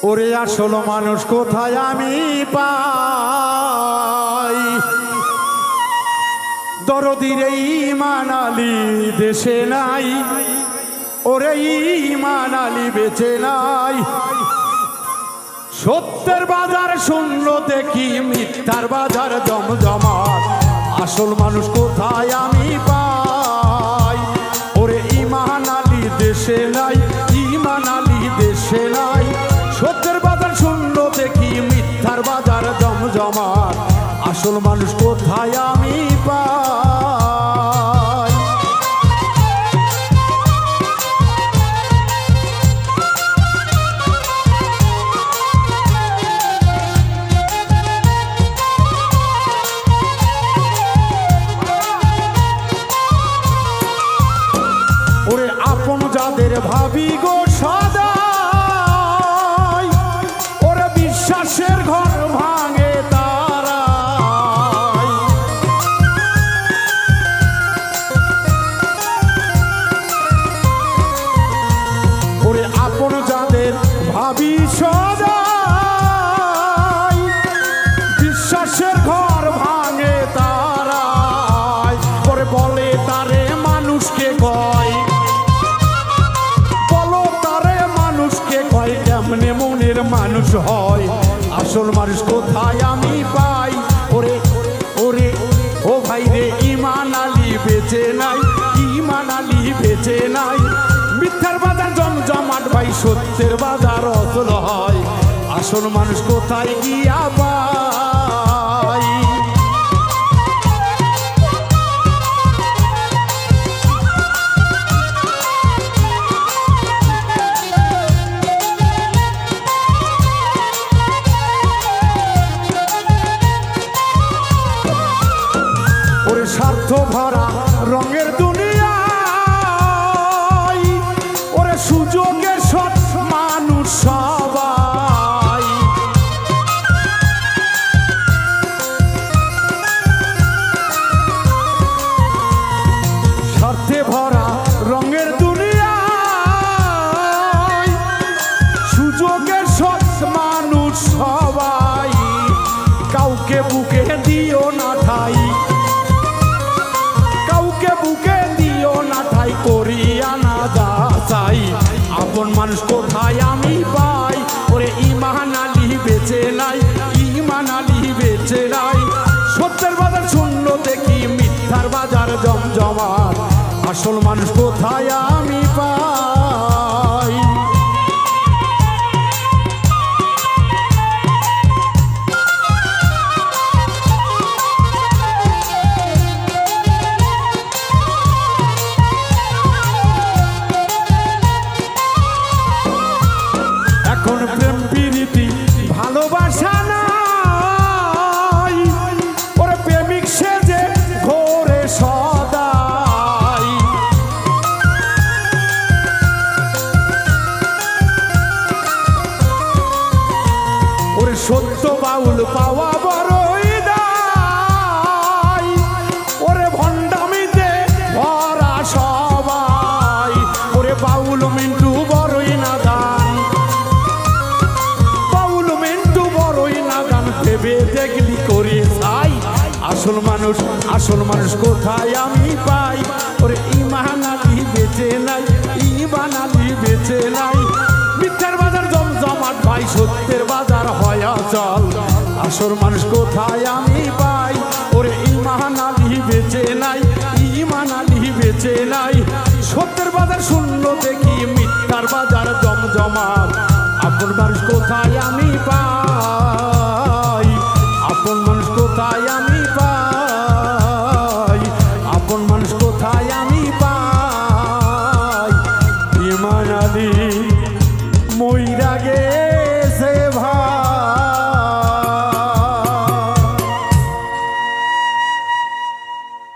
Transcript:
ওরে আসল মানুষ কোথায় আমি পাই? দরদির ঈমান আলী দেশে নাই, ওরে ঈমান আলী বেঁচে নাই। সত্যের বাজার শূন্য দেখি, মিথ্যার বাজার জমজমাট। আসল মানুষ কোথায় আমি পাই? ওরে ঈমান আলী দেশে নাই, ঈমান আলী দেশে নাই। সত্যের বাজার শূন্য দেখি, মিথ্যার বাজার জমজমাট। আসল মানুষ কোথায় আমি পাই? ওরে আপন যাদের ভাবি গো সদাই, ওরে বিশ্বাসের ঘর ভাঙে তারাই। ওরে আপন যাদের ভাবি সদাই, বিশ্বাসের ঘর ভাঙে তারাই। ওরে বলে তারে মানুষকে কয়, কেমনে মনের মানুষ হয়? আসল মানুষ কোথায় আমি পাই? ওরে ওরে ও ভাই রে, ঈমান আলী বেঁচে নাই, ঈমান আলী বেঁচে নাই। মিথ্যার বাজার জমজমাট ভাই, সত্যের বাজার অচল হয়। আসল মানুষ কোথায় গিয়া পাই? স্বার্থ ভরা রঙের দুনিয়ায়, ওরে সুযোগের সৎ মানুষ সবাই। স্বার্থে ভরা রঙের দুনিয়ায়, সুযোগের সৎ মানুষ সবাই। কাউকে বুকে দিও না ঠাই, বুকে দিও না ঠাই, করিয়া না যাচাই। আপন মানুষ কোথায় আমি পাই? ওরে ঈমান আলী বেঁচে নাই, ঈমান আলী বেঁচে নাই। সত্যের বাজার শূন্য দেখি, মিথ্যার বাজার জমজমাট। আসল মানুষ কোথায় আমি পাই? এখন প্রেম প্রীতি ভালোবাসা নাই, ওরে প্রেমিক সেজে ঘোরে সদাই। ওরে সত্য বাউল পাওয়া বড়ই দায়, ওরে ভণ্ডামিতে ভরা সবাই। ওরে বাউল মিন্টু বড়ই নাদান, ভেবে দেখলি করে চাই। আসল মানুষ, আসল মানুষ কোথায় আমি পাই? ওরে ঈমান আলী বেঁচে নাই, ঈমান আলী বেঁচে নাই। মিথ্যার বাজার জমজমাট ভাই, সত্যের বাজার হয় অচল। আসল মানুষ কোথায় আমি পাই? ওরে ঈমান আলী বেঁচে নাই, ঈমান আলী বেঁচে নাই। সত্যের বাজার শূন্য দেখি, মিথ্যার বাজার জমজমাট। আপন মানুষ কোথায় আমি পাই? আপন মানুষ কোথায় আমি পাই? আপন মানুষ কোথায় আমি পাই? ঈমান আলী মইরা গে।